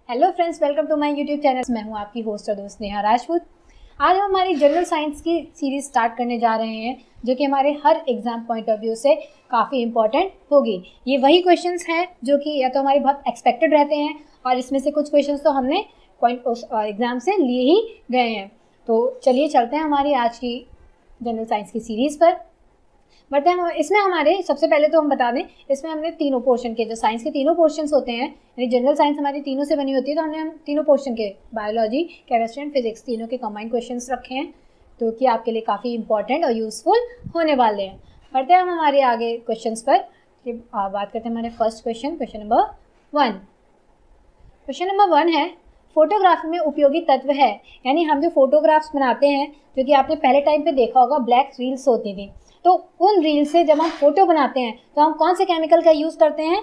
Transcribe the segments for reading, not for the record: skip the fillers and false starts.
Hello friends, welcome to my YouTube channel. मैं हूं आपकी होस्ट और दोस्त नेहा राजपूत। आज हम हमारी जनरल साइंस की सीरीज स्टार्ट करने जा रहे हैं जो कि हमारे हर एग्जाम पॉइंट ऑफ व्यू से काफ़ी इंपॉर्टेंट होगी। ये वही क्वेश्चंस हैं जो कि या तो हमारे बहुत एक्सपेक्टेड रहते हैं और इसमें से कुछ क्वेश्चंस तो हमने पॉइंट एग्जाम से लिए ही गए हैं। तो चलिए चलते हैं हमारी आज की जनरल साइंस की सीरीज़ पर। बढ़ते हैं। इसमें हमारे सबसे पहले तो हम बता दें, इसमें हमने तीनों पोर्शन के, जो साइंस के तीनों पोर्शंस होते हैं, यानी जनरल साइंस हमारी तीनों से बनी होती है, तो हमने हम तीनों पोर्शन के बायोलॉजी, केमिस्ट्री एंड फिजिक्स तीनों के कंबाइंड क्वेश्चंस रखे हैं, तो कि आपके लिए काफ़ी इंपॉर्टेंट और यूजफुल होने वाले हैं। बढ़ते हैं हम हमारे आगे क्वेश्चंस पर। बात करते हैं हमारे first question number 1। Question number 1 है, फोटोग्राफी में उपयोगी तत्व है। यानी हम जो फोटोग्राफ्स बनाते हैं, जो कि आपने पहले टाइम पे देखा होगा ब्लैक रील्स होती थी, तो उन रील से जब हम फोटो बनाते हैं तो हम कौन से केमिकल का यूज़ करते हैं?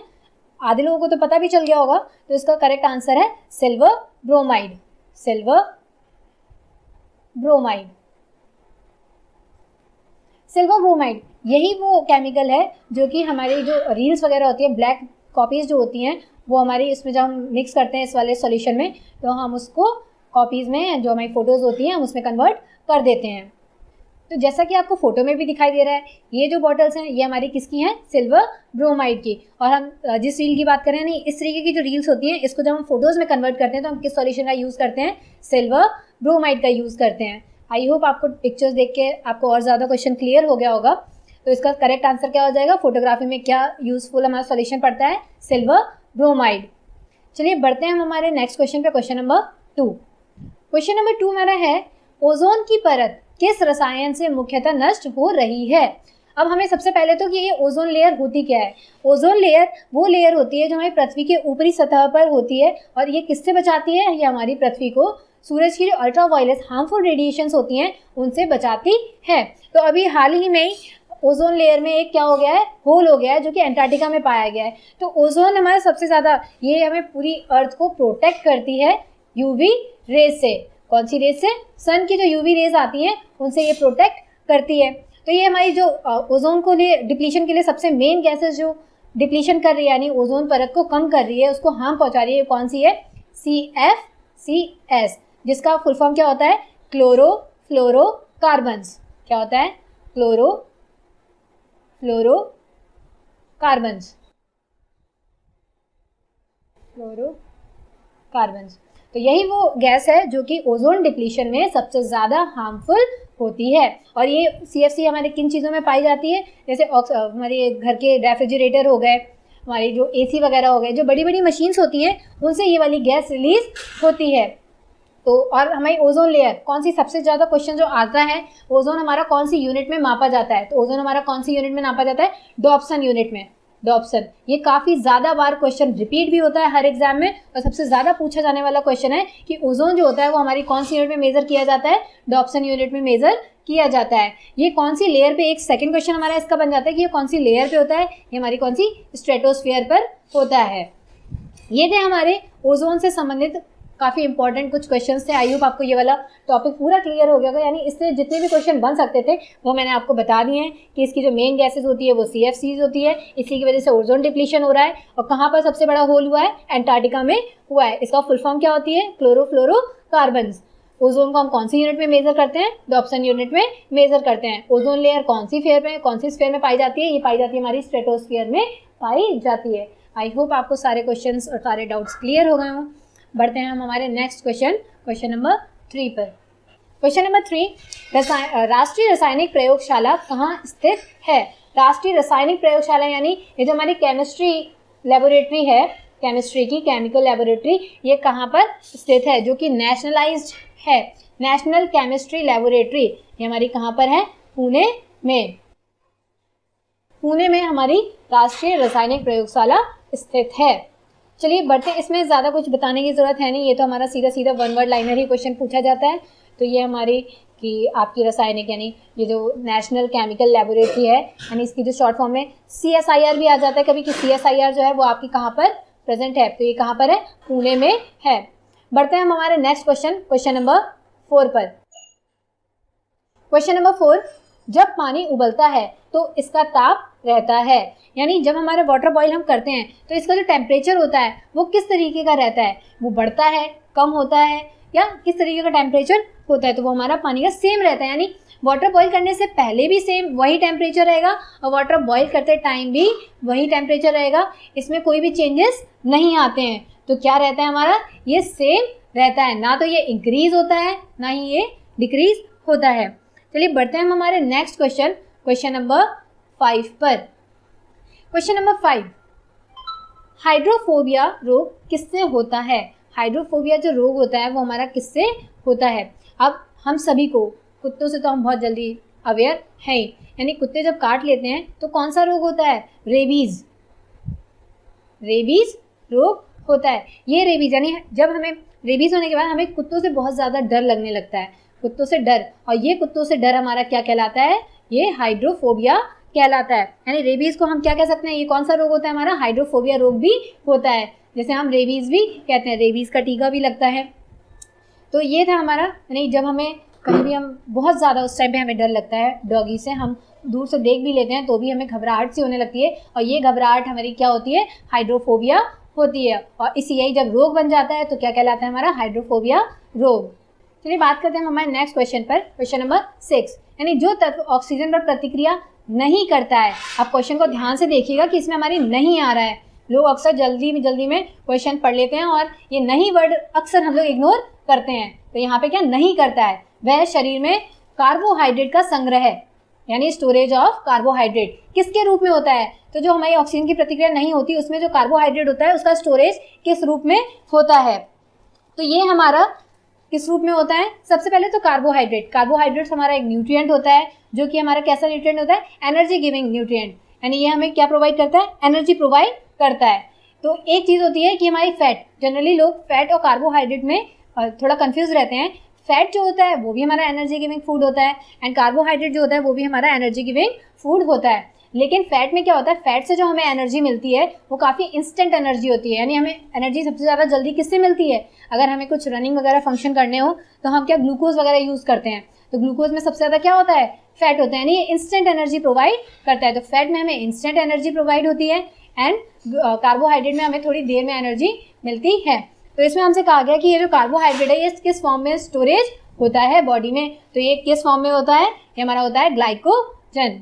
आधे लोगों को तो पता भी चल गया होगा, तो इसका करेक्ट आंसर है silver bromide. Silver bromide, silver bromide यही वो केमिकल है जो कि हमारी जो रील्स वगैरह होती है, ब्लैक कॉपीज़ जो होती हैं, वो हमारी इसमें जब हम मिक्स करते हैं इस वाले सॉल्यूशन में, तो हम उसको कॉपीज़ में जो हमारी फ़ोटोज़ होती हैं हम उसमें कन्वर्ट कर देते हैं। तो जैसा कि आपको फोटो में भी दिखाई दे रहा है, ये जो बॉटल्स हैं ये हमारी किसकी हैं? सिल्वर ब्रोमाइड की। और हम जिस रील की बात कर रहे हैं, नहीं, इस तरीके की जो रील्स होती हैं, इसको जब हम फोटोज़ में कन्वर्ट करते हैं तो हम किस सॉल्यूशन का यूज़ करते हैं? सिल्वर ब्रोमाइड का यूज़ करते हैं। आई होप आपको पिक्चर्स देख के आपको और ज़्यादा क्वेश्चन क्लियर हो गया होगा। तो इसका करेक्ट आंसर क्या हो जाएगा? फोटोग्राफी में क्या यूज़फुल हमारा सॉल्यूशन पड़ता है? Silver bromide. चलिए बढ़ते हैं हम हमारे नेक्स्ट क्वेश्चन पे, क्वेश्चन नंबर 2। क्वेश्चन नंबर 2 मेरा है, ओजोन की परत किस रसायन से मुख्यतः नष्ट हो रही है? अब हमें सबसे पहले तो कि ये ओजोन लेयर होती क्या है? ओजोन लेयर वो लेयर होती है जो हमारी पृथ्वी के ऊपरी सतह पर होती है, और ये किससे बचाती है? ये हमारी पृथ्वी को सूरज की जो अल्ट्रावायलेट हार्मफुल रेडिएशंस होती हैं उनसे बचाती है। तो अभी हाल ही में ओजोन लेयर में एक क्या हो गया है? होल हो गया है, जो कि अंटार्कटिका में पाया गया है। तो ओजोन हमारा सबसे ज़्यादा, ये हमें पूरी अर्थ को प्रोटेक्ट करती है यूवी रेज से। कौन सी रेज से? सन की जो यूवी रेज आती हैं उनसे ये प्रोटेक्ट करती है। तो ये हमारी जो ओजोन को लिए डिप्लीशन के लिए सबसे मेन गैसेस जो डिप्लीशन कर रही है, यानी ओजोन परत को कम कर रही है, उसको हार्म पहुंचा रही है, कौन सी है? CFCS, जिसका फुल फॉर्म क्या होता है? क्लोरोफ्लोरोकार्बन्स। क्या होता है? क्लोरोफ्लोरोकार्बन्स। फ्लोरोकार्बन्स। तो यही वो गैस है जो कि ओजोन डिप्लीशन में सबसे ज़्यादा हार्मफुल होती है। और ये CFC हमारे किन चीज़ों में पाई जाती है? जैसे हमारे घर के रेफ्रिजरेटर हो गए, हमारी जो AC वगैरह हो गए, जो बड़ी बड़ी मशीन्स होती हैं उनसे ये वाली गैस रिलीज होती है। तो और हमारी ओजोन लेयर कौन सी, सबसे ज़्यादा क्वेश्चन जो आता है, ओजोन हमारा कौन सी यूनिट में मापा जाता है? तो ओजोन हमारा कौन सी यूनिट में नापा जाता है? डॉप्सन यूनिट में। डॉप्सन, ये काफ़ी ज़्यादा बार क्वेश्चन रिपीट भी होता है हर एग्जाम में, और सबसे ज़्यादा पूछा जाने वाला क्वेश्चन है कि ओजोन जो होता है वो हमारी कौन सी यूनिट में मेज़र किया जाता है? डॉप्सन यूनिट में मेज़र किया जाता है। ये कौन सी लेयर पे, एक सेकंड क्वेश्चन हमारा इसका बन जाता है कि ये कौन सी लेयर पे होता है? ये हमारी कौन सी स्ट्रेटोस्फीयर पर होता है। ये थे हमारे ओजोन से संबंधित काफ़ी इंपॉर्टेंट कुछ क्वेश्चंस थे। आई होप आपको ये वाला टॉपिक पूरा क्लियर हो गया होगा। यानी इससे जितने भी क्वेश्चन बन सकते थे वो मैंने आपको बता दिए हैं कि इसकी जो मेन गैसेस होती है वो CFCs होती है, इसी की वजह से ओजोन डिप्लीशन हो रहा है। और कहाँ पर सबसे बड़ा होल हुआ है? अंटार्कटिका में हुआ है। इसका फुल फॉर्म क्या होती है? क्लोरोफ्लोरोकार्बन्स। ओजोन को हम कौन सी यूनिट में मेजर करते हैं? डॉप्सन यूनिट में मेजर करते हैं। ओजोन लेयर कौन सी स्फीयर में पाई जाती है? ये पाई जाती है हमारी स्ट्रेटोस्फीयर में पाई जाती है। आई होप आपको सारे क्वेश्चंस और सारे डाउट्स क्लियर हो गए हों। बढ़ते हैं हम हमारे नेक्स्ट क्वेश्चन नंबर 3 पर। क्वेश्चन नंबर 3, राष्ट्रीय रासायनिक प्रयोगशाला कहाँ स्थित है? राष्ट्रीय रासायनिक प्रयोगशाला यानी ये जो हमारी केमिस्ट्री लेबोरेटरी है, केमिस्ट्री की केमिकल लेबोरेटरी, ये कहाँ पर स्थित है? जो कि नेशनलाइज्ड है। नेशनल केमिस्ट्री लेबोरेटरी ये हमारी कहाँ पर है? पुणे में। पुणे में हमारी राष्ट्रीय रासायनिक प्रयोगशाला स्थित है। चलिए बढ़ते, इसमें ज़्यादा कुछ बताने की ज़रूरत है नहीं, ये तो हमारा सीधा सीधा वन वर्ड लाइनर ही क्वेश्चन पूछा जाता है। तो ये हमारी कि आपकी रासायनिक, यानी ये जो नेशनल केमिकल लेबोरेटरी है, यानी इसकी जो शॉर्ट फॉर्म में CSIR भी आ जाता है कभी, कि CSIR जो है वो आपकी कहाँ पर प्रेजेंट है? तो ये कहाँ पर है? पुणे में है। बढ़ते हैं हम हमारे नेक्स्ट क्वेश्चन नंबर 4 पर। क्वेश्चन नंबर 4, जब पानी उबलता है तो इसका ताप रहता है। यानी जब हमारा वाटर बॉईल हम करते हैं तो इसका जो टेम्परेचर होता है वो किस तरीके का रहता है, वो बढ़ता है, कम होता है, या किस तरीके का टेम्परेचर होता है, तो वो हमारा पानी का सेम रहता है। यानी वाटर बॉईल करने से पहले भी सेम वही टेम्परेचर रहेगा और वाटर बॉईल करते टाइम भी वही टेम्परेचर रहेगा, इसमें कोई भी चेंजेस नहीं आते हैं। तो क्या रहता है हमारा, ये सेम रहता है, ना तो ये इंक्रीज होता है ना ही ये डिक्रीज होता है। चलिए बढ़ते हैं हम हमारे नेक्स्ट क्वेश्चन नंबर 5 पर। क्वेश्चन नंबर 5, हाइड्रोफोबिया रोग किससे होता है? हाइड्रोफोबिया जो रोग होता है वो हमारा किससे होता है? अब हम सभी को, कुत्तों से तो हम बहुत जल्दी अवेयर हैं, यानी कुत्ते जब काट लेते हैं तो कौन सा रोग होता है? रेबीज रोग होता है। ये रेबीज यानी जब हमें रेबीज होने के बाद हमें कुत्तों से बहुत ज़्यादा डर लगने लगता है, कुत्तों से डर, और ये कुत्तों से डर हमारा क्या कहलाता है? ये हाइड्रोफोबिया कहलाता है। यानी रेबीज को हम क्या कह सकते हैं, ये कौन सा रोग होता है हमारा? हाइड्रोफोबिया रोग भी होता है, जैसे हम रेबीज भी कहते हैं, रेबीज का टीका भी लगता है। तो ये था हमारा, यानी जब हमें कहीं भी हम बहुत ज़्यादा उस टाइम पे हमें डर लगता है डॉगी से, हम दूर से देख भी लेते हैं तो भी हमें घबराहट सी होने लगती है, और ये घबराहट हमारी क्या होती है? हाइड्रोफोबिया होती है। और इसी यही जब रोग बन जाता है तो क्या कहलाता है हमारा? हाइड्रोफोबिया रोग। चलिए बात करते हैं हमारे नेक्स्ट क्वेश्चन पर, क्वेश्चन नंबर 6, यानी जो तत्व ऑक्सीजन पर प्रतिक्रिया नहीं करता है। अब क्वेश्चन को ध्यान से देखिएगा कि इसमें हमारी नहीं आ रहा है, लोग अक्सर जल्दी में क्वेश्चन पढ़ लेते हैं और ये नहीं वर्ड अक्सर हम लोग इग्नोर करते हैं। तो यहाँ पे क्या नहीं करता है? वह शरीर में कार्बोहाइड्रेट का संग्रह है, यानी स्टोरेज ऑफ कार्बोहाइड्रेट किसके रूप में होता है? तो जो हमारी ऑक्सीजन की प्रतिक्रिया नहीं होती उसमें जो कार्बोहाइड्रेट होता है उसका स्टोरेज किस रूप में होता है? तो ये हमारा किस रूप में होता है? सबसे पहले तो कार्बोहाइड्रेट हमारा एक न्यूट्रिएंट होता है, जो कि हमारा कैसा न्यूट्रिएंट होता है? एनर्जी गिविंग न्यूट्रिएंट, यानी ये हमें क्या प्रोवाइड करता है? एनर्जी प्रोवाइड करता है। तो एक चीज़ होती है कि हमारी फैट, जनरली लोग फैट और कार्बोहाइड्रेट में थोड़ा कंफ्यूज रहते हैं। फैट जो होता है वो भी हमारा एनर्जी गिविंग फूड होता है, एंड कार्बोहाइड्रेट जो होता है वो भी हमारा एनर्जी गिविंग फूड होता है। लेकिन फैट में क्या होता है? फैट से जो हमें एनर्जी मिलती है वो काफ़ी इंस्टेंट एनर्जी होती है, यानी हमें एनर्जी सबसे ज़्यादा जल्दी किससे मिलती है? अगर हमें कुछ रनिंग वगैरह फंक्शन करने हो तो हम क्या ग्लूकोज वगैरह यूज़ करते हैं, तो ग्लूकोज में सबसे ज़्यादा क्या होता है? फैट होता है, यानी ये इंस्टेंट एनर्जी प्रोवाइड करता है। तो फैट में हमें इंस्टेंट एनर्जी प्रोवाइड होती है, एंड कार्बोहाइड्रेट में हमें थोड़ी देर में एनर्जी मिलती है। तो इसमें हमसे कहा गया कि ये जो कार्बोहाइड्रेट है ये किस फॉर्म में स्टोरेज होता है बॉडी में? तो ये किस फॉर्म में होता है? ये हमारा होता है ग्लाइकोजन।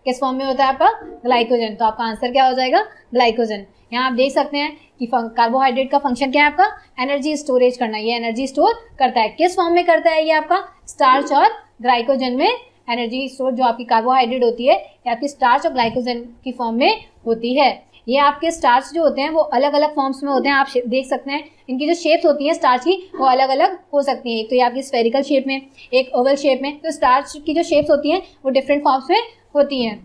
किस फॉर्म में होता है आपका? ग्लाइकोजन। तो आपका आंसर क्या हो जाएगा? ग्लाइकोजन। यहाँ आप देख सकते हैं कि कार्बोहाइड्रेट का फंक्शन क्या है आपका? एनर्जी स्टोरेज करना। ये एनर्जी स्टोर करता है, किस फॉर्म में करता है? ये आपका स्टार्च और ग्लाइकोजन में एनर्जी स्टोर, जो आपकी कार्बोहाइड्रेट होती है ये आपकी स्टार्च और ग्लाइकोजन की फॉर्म में होती है। ये आपके स्टार्च जो होते हैं वो अलग अलग फॉर्म्स में होते हैं, आप देख सकते हैं इनकी जो शेप्स होती हैं स्टार्च की वो अलग अलग हो सकती हैं। एक तो ये आपकी स्फेरिकल शेप में, एक ओवल शेप में। तो स्टार्च की जो शेप्स होती हैं वो डिफरेंट फॉर्म्स में होती हैं।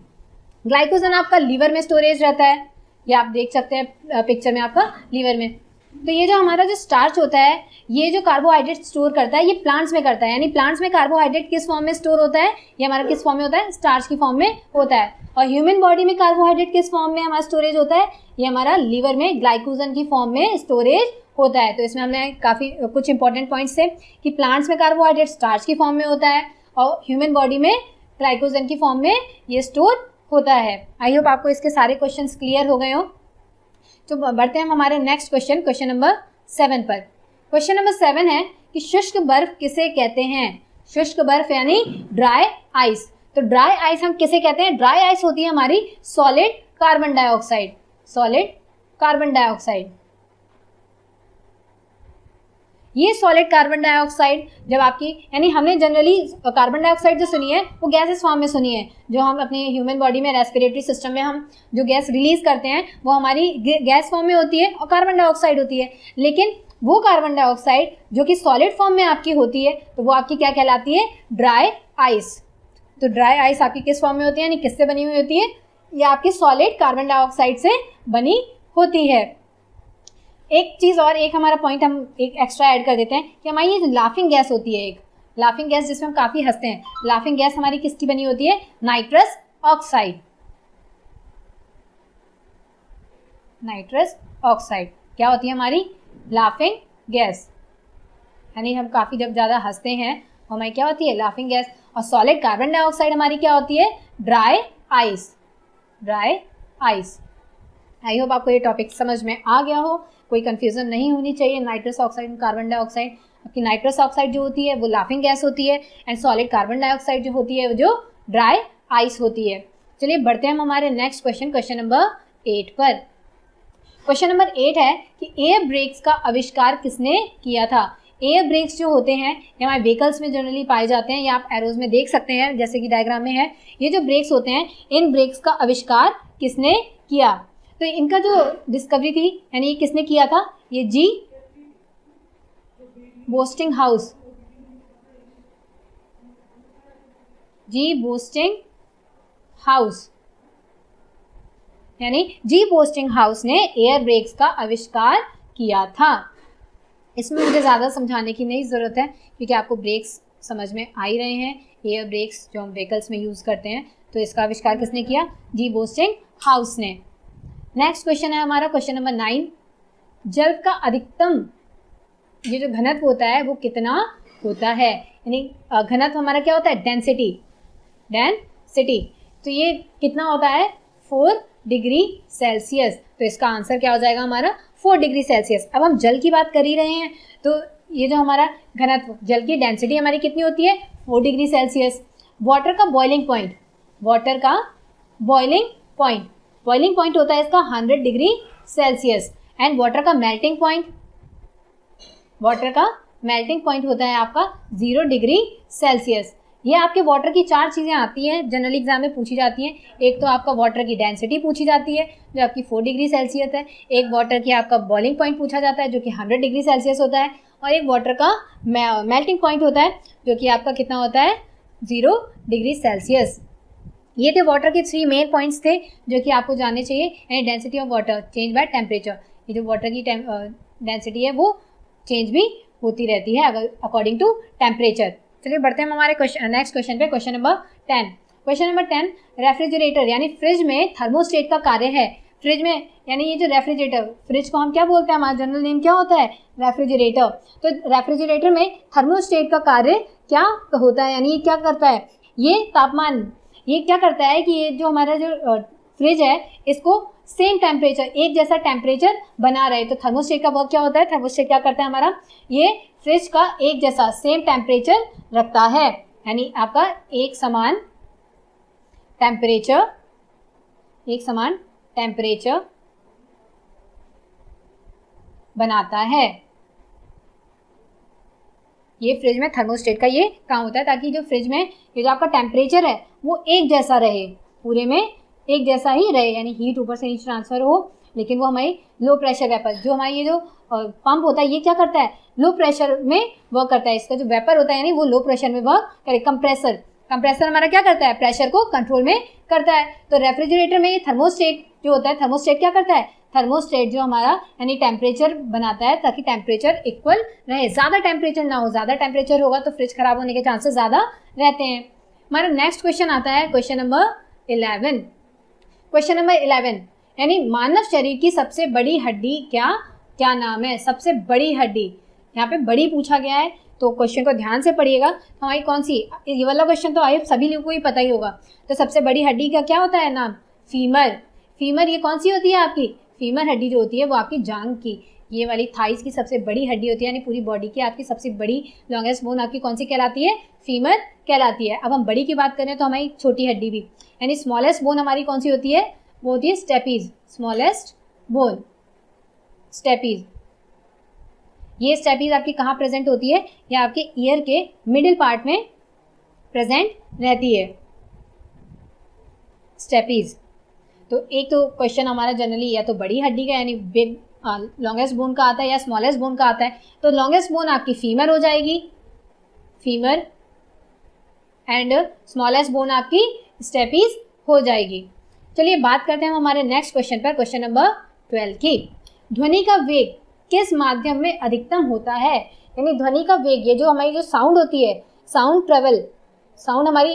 ग्लाइकोजन आपका लीवर में स्टोरेज रहता है, ये आप देख सकते हैं पिक्चर में आपका लीवर में। तो ये जो हमारा जो स्टार्च होता है ये जो कार्बोहाइड्रेट स्टोर करता है ये प्लांट्स में करता है, यानी प्लांट्स में कार्बोहाइड्रेट किस फॉर्म में स्टोर होता है? ये हमारा किस फॉर्म में होता है? स्टार्च की फॉर्म में होता है। और ह्यूमन बॉडी में कार्बोहाइड्रेट किस फॉर्म में हमारा स्टोरेज होता है? ये हमारा लीवर में ग्लाइकोजन की फॉर्म में स्टोरेज होता है। तो इसमें हमने काफ़ी कुछ इंपॉर्टेंट पॉइंट्स थे कि प्लांट्स में कार्बोहाइड्रेट स्टार्च की फॉर्म में होता है और ह्यूमन बॉडी में ग्लाइकोजन की फॉर्म में ये स्टोर होता है। आई होप आपको इसके सारे क्वेश्चंस क्लियर हो गए हो। तो बढ़ते हैं हम हमारे नेक्स्ट क्वेश्चन नंबर 7 पर। क्वेश्चन नंबर 7 है कि शुष्क बर्फ किसे कहते हैं? शुष्क बर्फ यानी ड्राई आइस। तो ड्राई आइस हम किसे कहते हैं? ड्राई आइस होती है हमारी solid carbon dioxide. Solid carbon dioxide, ये सॉलिड कार्बन डाइऑक्साइड जब आपकी, यानी हमने जनरली कार्बन डाइऑक्साइड जो सुनी है वो गैसेस फॉर्म में सुनी है, जो हम अपने ह्यूमन बॉडी में रेस्पिरेटरी सिस्टम में हम जो गैस रिलीज करते हैं वो हमारी गैस फॉर्म में होती है और कार्बन डाइऑक्साइड होती है। लेकिन वो कार्बन डाइऑक्साइड जो कि सॉलिड फॉर्म में आपकी होती है तो वो आपकी क्या कहलाती है? Dry ice. तो ड्राई आइस आपकी किस फॉर्म में होती है, यानी किससे बनी हुई होती है? ये आपकी सॉलिड कार्बन डाइऑक्साइड से बनी होती है। एक चीज़ और, एक हमारा पॉइंट हम एक एक्स्ट्रा ऐड कर देते हैं कि हमारी ये लाफिंग गैस होती है, एक लाफिंग गैस जिसमें हम काफ़ी हंसते हैं, लाफिंग गैस हमारी किसकी बनी होती है? Nitrous oxide. नाइट्रस ऑक्साइड क्या होती है हमारी? Laughing gas. यानी हम काफ़ी जब ज़्यादा हंसते हैं हमारी क्या होती है? Laughing gas. और सॉलिड कार्बन डाइऑक्साइड हमारी क्या होती है? Dry ice, dry ice. I hope आपको ये टॉपिक समझ में आ गया हो, कोई कंफ्यूजन नहीं होनी चाहिए। Nitrous oxide and carbon dioxide, आपकी नाइट्रस ऑक्साइड जो होती है वो लाफिंग गैस होती है, एंड सॉलिड कार्बन डाइऑक्साइड जो होती है वो जो ड्राई आइस होती है। चलिए बढ़ते हैं हम हमारे नेक्स्ट क्वेश्चन, क्वेश्चन नंबर 8 पर। क्वेश्चन नंबर 8 है कि एयर ब्रेक्स का आविष्कार किसने किया था। एयर ब्रेक्स जो होते हैं ये हमारे व्हीकल्स में जनरली पाए जाते हैं, या आप एरोज में देख सकते हैं जैसे कि डायग्राम में है। ये जो ब्रेक्स होते हैं, इन ब्रेक्स का आविष्कार किसने किया, तो इनका जो डिस्कवरी थी यानी ये किसने किया था, ये जी बोस्टिंग हाउस, जी बोस्टिंग हाउस, यानी जी बोस्टिंग हाउस ने एयर ब्रेक्स का आविष्कार किया था। इसमें मुझे ज़्यादा समझाने की नहीं ज़रूरत है क्योंकि आपको ब्रेक्स समझ में आ ही रहे हैं। एयर ब्रेक्स जो हम व्हीकल्स में यूज़ करते हैं, तो इसका आविष्कार किसने किया, जी बोस्टिंग हाउस ने। नेक्स्ट क्वेश्चन है हमारा क्वेश्चन नंबर 9। जल का अधिकतम ये जो घनत्व होता है वो कितना होता है, यानी घनत्व हमारा क्या होता है, डेंसिटी, डेंसिटी। तो ये कितना होता है, 4 डिग्री सेल्सियस। तो इसका आंसर क्या हो जाएगा हमारा, 4 डिग्री सेल्सियस। अब हम जल की बात कर ही रहे हैं, तो ये जो हमारा घनत्व, जल की डेंसिटी हमारी कितनी होती है, 4 डिग्री सेल्सियस। वाटर का बॉइलिंग पॉइंट, वाटर का बॉइलिंग पॉइंट, बॉइलिंग पॉइंट होता है इसका 100 डिग्री सेल्सियस। एंड वाटर का मेल्टिंग पॉइंट, वाटर का मेल्टिंग पॉइंट होता है आपका 0 डिग्री सेल्सियस। ये आपके वाटर की 4 चीज़ें आती हैं, जनरल एग्जाम में पूछी जाती हैं। एक तो आपका वाटर की डेंसिटी पूछी जाती है जो आपकी 4 डिग्री सेल्सियस है, एक वाटर की आपका बॉइलिंग पॉइंट पूछा जाता है जो कि 100 डिग्री सेल्सियस होता है, और एक वाटर का मेल्टिंग पॉइंट होता है जो कि आपका कितना होता है, 0 डिग्री सेल्सियस। ये थे वाटर के 3 मेन पॉइंट्स थे जो कि आपको जानने चाहिए। यानी density of water change by temperature, ये जो वाटर की डेंसिटी है वो चेंज भी होती रहती है अगर अकॉर्डिंग टू टेम्परेचर। चलिए बढ़ते हैं हमारे नेक्स्ट क्वेश्चन पे, question number 10। Question number 10, refrigerator यानी फ्रिज में थर्मोस्टेट का कार्य है। फ्रिज में यानी ये जो रेफ्रिजरेटर, फ्रिज को हम क्या बोलते हैं, हमारा जनरल नेम क्या होता है, रेफ्रिजरेटर। तो रेफ्रिजरेटर में थर्मोस्टेट का कार्य क्या होता है, यानी ये क्या करता है, ये तापमान, ये क्या करता है कि ये जो हमारा जो फ्रिज है इसको सेम टेम्परेचर, एक जैसा टेम्परेचर बना रहे। तो थर्मोस्टेट का वर्क क्या होता है, थर्मोस्टेट क्या करता है हमारा, ये फ्रिज का एक जैसा सेम टेम्परेचर रखता है, यानी आपका एक समान टेम्परेचर, एक समान टेम्परेचर बनाता है। ये फ्रिज में थर्मोस्टेट का ये काम होता है ताकि जो फ्रिज में ये जो आपका टेम्परेचर है वो एक जैसा रहे, पूरे में एक जैसा ही रहे, यानी हीट ऊपर से नीचे ट्रांसफर हो, लेकिन वो हमारी लो प्रेशर वेपर, जो हमारी ये जो पंप होता है ये क्या करता है, लो प्रेशर में वर्क करता है। इसका जो वेपर होता है यानी वो लो प्रेशर में वर्क करे। कंप्रेसर, कंप्रेसर हमारा क्या करता है, प्रेशर को कंट्रोल में करता है। तो रेफ्रिजरेटर में ये थर्मोस्टेट जो होता है, थर्मोस्टेट क्या करता है, थर्मोस्टेट जो हमारा यानी टेम्परेचर बनाता है ताकि टेम्परेचर इक्वल रहे, ज़्यादा टेम्परेचर ना हो। ज़्यादा टेम्परेचर होगा तो फ्रिज खराब होने के चांसेस ज़्यादा रहते हैं। हमारा नेक्स्ट क्वेश्चन आता है क्वेश्चन नंबर 11। क्वेश्चन नंबर 11 यानी मानव शरीर की सबसे बड़ी हड्डी क्या नाम है, सबसे बड़ी हड्डी, यहाँ पे बड़ी पूछा गया है तो क्वेश्चन को ध्यान से पढ़िएगा। हमारी कौन सी, ये वाला क्वेश्चन तो आई सभी लोगों को ही पता ही होगा। तो सबसे बड़ी हड्डी का क्या होता है नाम, फीमर। फीमर ये कौन सी होती है आपकी, फीमर हड्डी जो होती है वो आपकी जांघ की, ये वाली थाइस की सबसे बड़ी हड्डी होती है, यानी पूरी बॉडी की आपकी सबसे बड़ी लॉन्गेस्ट बोन आपकी कौन सी कहलाती है, फीमर कहलाती है। अब हम बड़ी की बात करें तो हमारी छोटी हड्डी भी, यानी स्मॉलेस्ट बोन हमारी कौन सी होती है, वो होती है स्टेपीज, स्मॉलेस्ट बोन, स्टेपीज। ये स्टेपीज आपकी कहाँ प्रेजेंट होती है, या आपके ईयर के मिडिल पार्ट में प्रेजेंट रहती है स्टेपीज। तो एक तो क्वेश्चन हमारा जनरली या तो बड़ी हड्डी का यानी बिग लॉन्गेस्ट बोन का आता है या स्मॉलेस्ट बोन का आता है। तो लॉन्गेस्ट बोन आपकी फीमर हो जाएगी, फीमर, एंड स्मॉलेस्ट बोन आपकी स्टेपीज हो जाएगी। चलिए बात करते हैं हम हमारे नेक्स्ट क्वेश्चन पर, क्वेश्चन नंबर 12 की। ध्वनि का वेग किस माध्यम में अधिकतम होता है, यानी ध्वनि का वेग, ये जो हमारी जो साउंड होती है, साउंड ट्रेवल, साउंड हमारी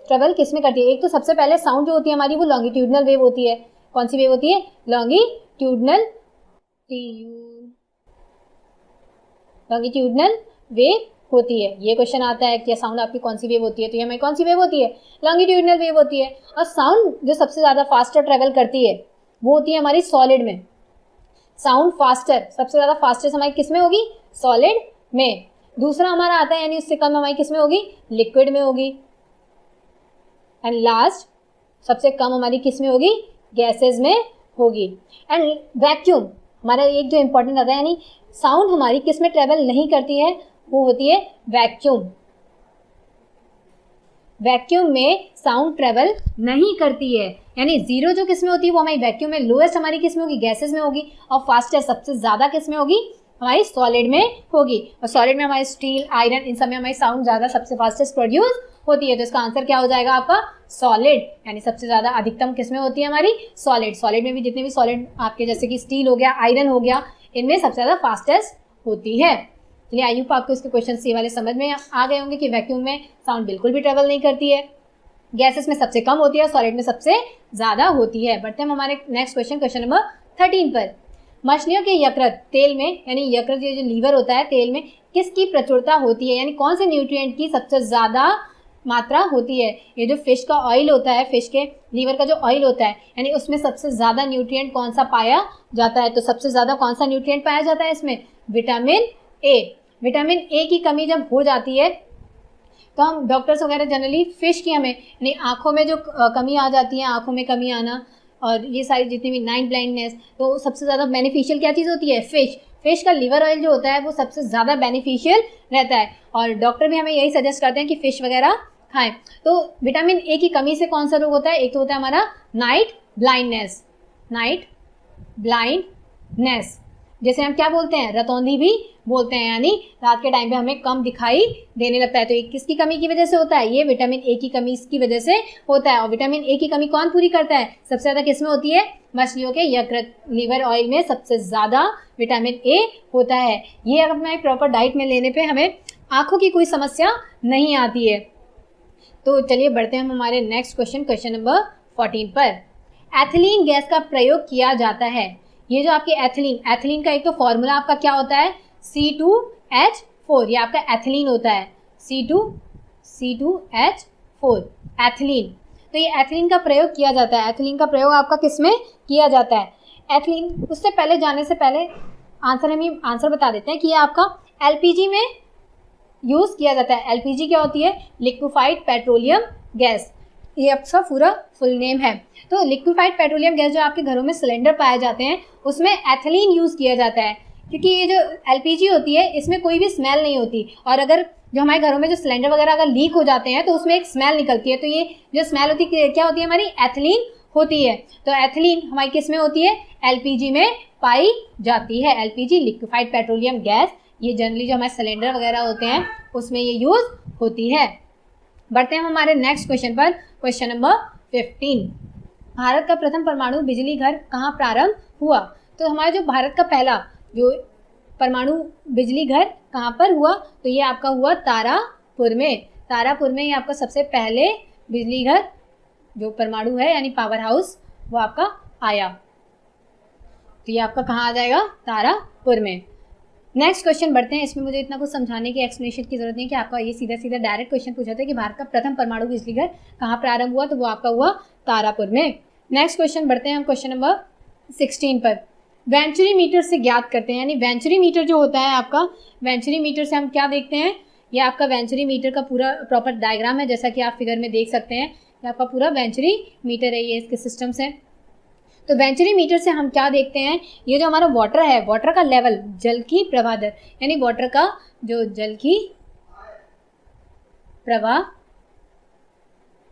ट्रेवल किस में करती है। एक तो सबसे पहले साउंड जो होती है हमारी वो लॉन्गिट्यूडनल वेव होती है। कौन सी वेव होती है, लॉन्गिट्यूडनल वेव होती है। ये क्वेश्चन आता है कि साउंड आपकी कौन सी वेव होती है, तो ये हमारी कौन सी वेव होती है, लॉन्गिट्यूडिनल वेव होती है। और साउंड जो सबसे ज़्यादा फास्टर ट्रेवल करती है वो होती है हमारी सॉलिड में। साउंड फास्टर सबसे ज़्यादा फास्टेस्ट हमारी किस में होगी, सॉलिड में। दूसरा हमारा आता है यानी उससे कम हमारी किस में होगी, लिक्विड में होगी। एंड लास्ट सबसे कम हमारी किस में होगी, गैसेज में होगी। एंड वैक्यूम हमारा एक जो इंपॉर्टेंट आता है, यानी साउंड हमारी किस में ट्रेवल नहीं करती है, वो होती है वैक्यूम। वैक्यूम में साउंड ट्रेवल नहीं करती है, यानी जीरो जो किस में होती है वो हमारी वैक्यूम में, लोएस्ट हमारी किस में होगी, गैसेज में होगी। और फास्टेस्ट सबसे ज़्यादा किस में होगी, हमारी सॉलिड में होगी। और सॉलिड में हमारी स्टील, आयरन, इन सब में हमारी साउंड ज़्यादा सबसे फास्टेस्ट प्रोड्यूस होती है। तो इसका आंसर क्या हो जाएगा आपका, सॉलिड, यानी सबसे ज़्यादा अधिकतम किस में होती है हमारी, सॉलिड। सॉलिड में भी जितने भी सॉलिड आपके जैसे कि स्टील हो गया, आयरन हो गया, इनमें सबसे ज़्यादा फास्टेस्ट होती है। चलिए आई होप आपको इसके क्वेश्चन ये वाले समझ में आ गए होंगे कि वैक्यूम में साउंड बिल्कुल भी ट्रेवल नहीं करती है, गैसेस में सबसे कम होती है, सॉलिड में सबसे ज़्यादा होती है। बढ़ते हैं हमारे नेक्स्ट क्वेश्चन, क्वेश्चन नंबर 13 पर। मछलियों के यकृत तेल में, यानी यकृत ये जो लीवर होता है तेल में, किसकी प्रचुरता होती है, यानी कौन से न्यूट्रिएंट की सबसे ज़्यादा मात्रा होती है। ये जो फिश का ऑयल होता है, फिश के लीवर का जो ऑयल होता है, यानी उसमें सबसे ज़्यादा न्यूट्रिएंट कौन सा पाया जाता है, तो सबसे ज़्यादा कौन सा न्यूट्रिएंट पाया जाता है इसमें, विटामिन ए। विटामिन ए की कमी जब हो जाती है तो हम डॉक्टर्स वगैरह जनरली फिश की हमें, यानी आँखों में जो कमी आ जाती है, आँखों में कमी आना और ये सारी जितनी भी नाइट ब्लाइंडनेस, तो सबसे ज़्यादा बेनिफिशियल क्या चीज़ होती है, फिश। फिश का लिवर ऑयल जो होता है वो सबसे ज़्यादा बेनिफिशियल रहता है और डॉक्टर भी हमें यही सजेस्ट करते हैं कि फ़िश वगैरह खाएं। तो विटामिन ए की कमी से कौन सा रोग होता है, एक तो होता है हमारा नाइट ब्लाइंडनेस, नाइट ब्लाइंडनेस, जैसे हम क्या बोलते हैं, रतौंधी भी बोलते हैं, यानी रात के टाइम पे हमें कम दिखाई देने लगता है। तो ये किसकी कमी की वजह से होता है, ये विटामिन ए की कमी की वजह से होता है। और विटामिन ए की कमी कौन पूरी करता है, सबसे ज़्यादा किस में होती है, मछलियों के यकृत लीवर ऑयल में सबसे ज़्यादा विटामिन ए होता है। ये अगर हमें प्रॉपर डाइट में लेने पर हमें आँखों की कोई समस्या नहीं आती है। तो चलिए बढ़ते हैं हम हमारे नेक्स्ट क्वेश्चन, क्वेश्चन नंबर 14 पर। एथिलीन गैस का प्रयोग किया जाता है। ये जो आपकी एथिलीन का एक तो फॉर्मूला आपका क्या होता है, C2H4, ये आपका एथिलीन होता है, C2H4 एथिलीन। तो ये एथिलीन का प्रयोग किया जाता है। एथिलीन का प्रयोग आपका किस में किया जाता है, एथिलीन। उससे पहले जाने से पहले आंसर बता देते हैं कि ये आपका एलपीजी में यूज़ किया जाता है। एलपीजी क्या होती है, लिक्विफाइड पेट्रोलियम गैस, ये आपका पूरा फुल नेम है। तो लिक्विफाइड पेट्रोलियम गैस जो आपके घरों में सिलेंडर पाए जाते हैं उसमें एथिलीन यूज़ किया जाता है, क्योंकि ये जो एलपीजी होती है इसमें कोई भी स्मेल नहीं होती। और अगर जो हमारे घरों में जो सिलेंडर वगैरह अगर लीक हो जाते हैं तो उसमें एक स्मेल निकलती है, तो ये जो स्मेल होती है क्या होती है, हमारी एथिलीन होती है। तो एथिलीन हमारी किस में होती है, एलपीजी में पाई जाती है। एलपीजी लिक्विफाइड पेट्रोलियम गैस, ये जनरली जो हमारे सिलेंडर वगैरह होते हैं उसमें ये यूज़ होती है। बढ़ते हैं हम हमारे नेक्स्ट क्वेश्चन पर, क्वेश्चन नंबर 15। भारत का प्रथम परमाणु बिजली घर कहाँ प्रारंभ हुआ। तो हमारा जो भारत का पहला जो परमाणु बिजली घर कहाँ पर हुआ, तो ये आपका हुआ तारापुर में। तारापुर में ये आपका सबसे पहले बिजली घर जो परमाणु है यानी पावर हाउस वो आपका आया। तो ये आपका कहाँ आ जाएगा, तारापुर में। नेक्स्ट क्वेश्चन बढ़ते हैं। इसमें मुझे इतना कुछ समझाने की एक्सप्लेनेशन की जरूरत नहीं कि आपका ये सीधा सीधा डायरेक्ट क्वेश्चन पूछा था कि भारत का प्रथम परमाणु बिजली घर कहाँ प्रारंभ हुआ, तो वो आपका हुआ तारापुर में। नेक्स्ट क्वेश्चन बढ़ते हैं हम क्वेश्चन नंबर 16 पर। वेंचुरी मीटर से ज्ञात करते हैं, यानी वेंचुरी मीटर जो होता है आपका, वेंचुरी मीटर से हम क्या देखते हैं, ये आपका वेंचुरी मीटर का पूरा प्रॉपर डायग्राम है, जैसा कि आप फिगर में देख सकते हैं। ये आपका पूरा वेंचुरी मीटर है, ये इसके सिस्टम से। तो वेंचुरी मीटर से हम क्या देखते हैं, ये जो हमारा वाटर है, वाटर का लेवल, जल की प्रवाह दर, यानी वाटर का जो जल की प्रवाह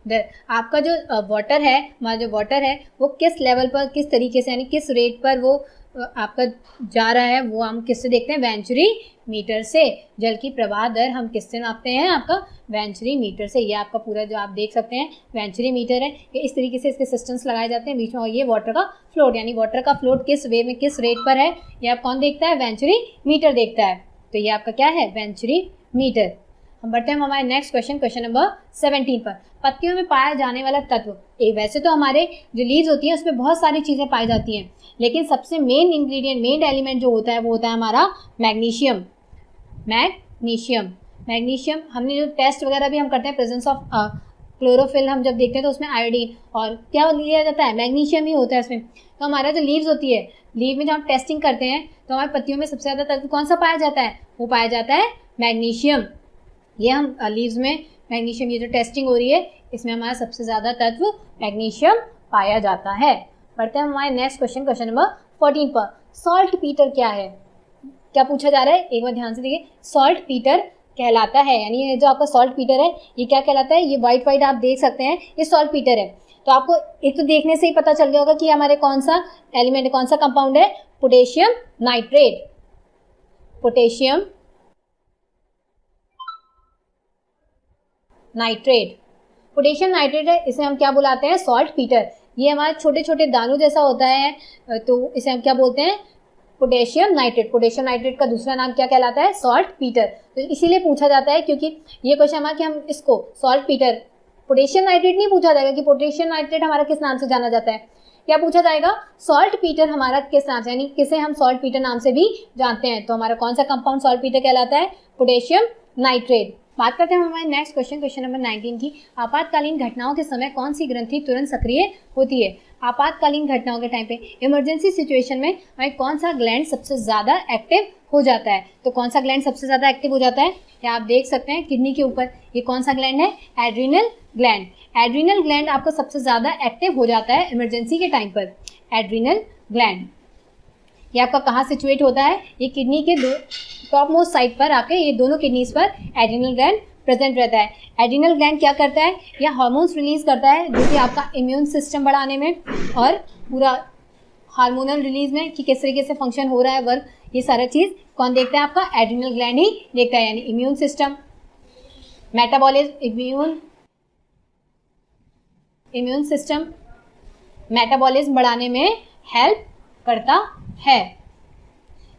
दर, आपका जो वाटर है, हमारा जो वाटर है वो किस लेवल पर, किस तरीके से, यानी किस रेट पर वो आपका जा रहा है, वो हम किससे देखते हैं, वेंचुरी मीटर से। जल की प्रवाह दर हम किससे नापते हैं, आपका वेंचुरी मीटर से। ये आपका पूरा जो आप देख सकते हैं वेंचुरी मीटर है, ये इस तरीके से इसके सिस्टम्स लगाए जाते हैं बीच में। और ये वाटर का फ्लोट, यानी वाटर का फ्लोट किस वे में, किस रेट पर है, ये आप कौन देखता है, वेंचुरी मीटर देखता है। तो ये आपका क्या है, वेंचुरी मीटर। हम बढ़ते हैं हमारे नेक्स्ट क्वेश्चन, क्वेश्चन नंबर 17 पर। पत्तियों में पाया जाने वाला तत्व, एक वैसे तो हमारे जो लीव्स होती हैं उसमें बहुत सारी चीज़ें पाई जाती हैं, लेकिन सबसे मेन इंग्रेडिएंट, मेन एलिमेंट जो होता है वो होता है हमारा मैग्नीशियम। मैग्नीशियम, मैग्नीशियम, हमने जो टेस्ट वगैरह भी हम करते हैं प्रेजेंस ऑफ क्लोरोफिल हम जब देखते हैं तो उसमें आयोडीन और क्या लिया जाता है, मैग्नीशियम ही होता है उसमें। तो हमारा जो लीव्स होती है, लीव में जब हम टेस्टिंग करते हैं तो हमारी पत्तियों में सबसे ज़्यादा तत्व कौन सा पाया जाता है, वो पाया जाता है मैग्नीशियम। ये हम लीव्स में मैग्नीशियम, ये जो टेस्टिंग हो रही है इसमें हमारा सबसे ज़्यादा तत्व मैग्नीशियम पाया जाता है। बढ़ते हैं हमारे नेक्स्ट क्वेश्चन, क्वेश्चन नंबर 14 पर। सॉल्ट पीटर क्या है, क्या पूछा जा रहा है, एक बार ध्यान से देखिए। सॉल्ट पीटर कहलाता है, यानी ये जो आपका सॉल्ट पीटर है ये क्या कहलाता है, ये वाइट वाइट आप देख सकते हैं, ये सॉल्ट पीटर है। तो आपको एक तो देखने से ही पता चल गया होगा कि हमारे कौन सा एलिमेंट, कौन सा कंपाउंड है, potassium nitrate. Potassium nitrate, potassium nitrate है, इसे हम क्या बुलाते हैं, सॉल्ट पीटर। ये हमारे छोटे छोटे दानों जैसा होता है, तो इसे हम क्या बोलते हैं, पोटेशियम नाइट्रेट। पोटेशियम नाइट्रेट का दूसरा नाम क्या कहलाता है, सॉल्ट पीटर। तो इसीलिए पूछा जाता है क्योंकि ये क्वेश्चन हमारा कि हम इसको सॉल्ट पीटर, पोटेशियम नाइट्रेट नहीं पूछा जाएगा कि पोटेशियम नाइट्रेट हमारा किस नाम से जाना जाता है, क्या पूछा जाएगा, सॉल्ट पीटर हमारा किस नाम से, यानी किसे हम सॉल्ट पीटर नाम से भी जानते हैं। तो हमारा कौन सा कंपाउंड सॉल्ट पीटर कहलाता है, पोटेशियम नाइट्रेट। बात करते हैं हमारे नेक्स्ट क्वेश्चन, क्वेश्चन नंबर 19 की। आपातकालीन घटनाओं के समय कौन सी ग्रंथि तुरंत सक्रिय होती है। आपातकालीन घटनाओं के टाइम पे, इमरजेंसी सिचुएशन में हमें कौन सा ग्लैंड सबसे ज़्यादा एक्टिव हो जाता है। तो कौन सा ग्लैंड सबसे ज़्यादा एक्टिव हो जाता है, या आप देख सकते हैं किडनी के ऊपर, ये कौन सा ग्लैंड है, एड्रिनल ग्लैंड। एड्रिनल ग्लैंड आपको सबसे ज़्यादा एक्टिव हो जाता है इमरजेंसी के टाइम पर। एड्रिनल ग्लैंड ये आपका कहाँ सिचुएट होता है, ये किडनी के दो टॉप मोस्ट साइड पर आके, ये दोनों किडनीज पर एड्रिनल ग्लैंड प्रेजेंट रहता है। एड्रिनल ग्लैंड क्या करता है, यह हार्मोन्स रिलीज करता है जो कि आपका इम्यून सिस्टम बढ़ाने में और पूरा हार्मोनल रिलीज में कि किस तरीके से फंक्शन हो रहा है वर्क, ये सारा चीज़ कौन देखता है, आपका एड्रिनल ग्लैंड ही देखता है। यानी immune system, metabolism, immune system metabolism बढ़ाने में हेल्प करता है।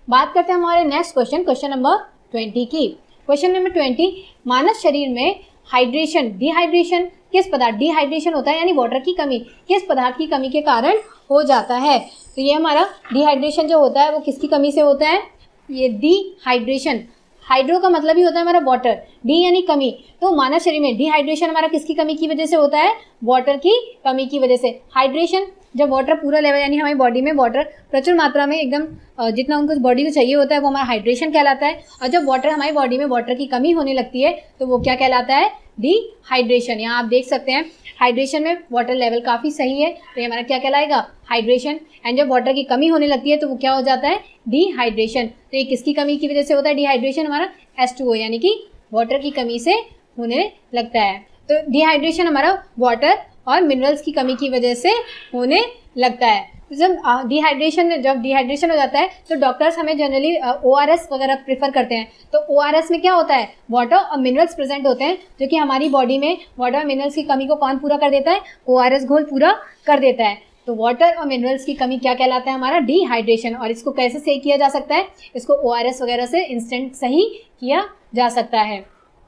बात करते हैं हमारे नेक्स्ट क्वेश्चन, क्वेश्चन नंबर 20 की। क्वेश्चन नंबर 20, मानव शरीर में हाइड्रेशन, डिहाइड्रेशन किस पदार्थ, डिहाइड्रेशन होता है यानी वाटर की कमी, किस पदार्थ की कमी के कारण हो जाता है। तो ये हमारा डिहाइड्रेशन जो होता है वो किसकी कमी से होता है, ये डिहाइड्रेशन, हाइड्रो का मतलब ही होता है हमारा वाटर, डी यानी कमी। तो मानव शरीर में डिहाइड्रेशन हमारा किसकी कमी की वजह से होता है, वाटर की कमी की वजह से। हाइड्रेशन जब वाटर पूरा लेवल, यानी हमारी बॉडी में वाटर प्रचुर मात्रा में एकदम जितना उनको बॉडी को चाहिए होता है वो हमारा हाइड्रेशन कहलाता है। और जब वाटर हमारी बॉडी में वाटर की कमी होने लगती है तो वो क्या कहलाता है, डिहाइड्रेशन। यहाँ आप देख सकते हैं हाइड्रेशन में वाटर लेवल काफ़ी सही है तो ये हमारा क्या कहलाएगा, हाइड्रेशन। एंड जब वाटर की कमी होने लगती है तो वो क्या हो जाता है, डिहाइड्रेशन। तो ये किसकी कमी की वजह से होता है डिहाइड्रेशन, हमारा H2O यानी कि वाटर की कमी से होने लगता है। तो डिहाइड्रेशन हमारा वाटर और मिनरल्स की कमी की वजह से होने लगता है। जब डिहाइड्रेशन हो जाता है तो डॉक्टर्स हमें जनरली ORS वगैरह प्रेफर करते हैं। तो ORS में क्या होता है, वाटर और मिनरल्स प्रेजेंट होते हैं जो कि हमारी बॉडी में वाटर और मिनरल्स की कमी को कौन पूरा कर देता है, ORS घोल पूरा कर देता है। तो वाटर और मिनरल्स की कमी क्या कहलाता है, हमारा डिहाइड्रेशन। और इसको कैसे सही किया जा सकता है, इसको ORS वगैरह से इंस्टेंट सही किया जा सकता है।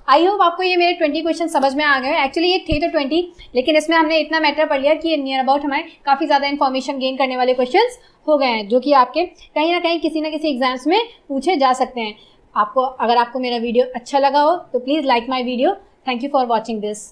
आई होप आपको ये मेरे 20 क्वेश्चन समझ में आ गए। एक्चुअली ये थे तो 20, लेकिन इसमें हमने इतना मैटर पढ़ लिया कि नियर अबाउट हमारे काफ़ी ज़्यादा इन्फॉर्मेशन गेन करने वाले क्वेश्चंस हो गए हैं जो कि आपके कहीं ना कहीं किसी ना किसी एग्जाम्स में पूछे जा सकते हैं। अगर आपको मेरा वीडियो अच्छा लगा हो तो please like my video. Thank you for watching this.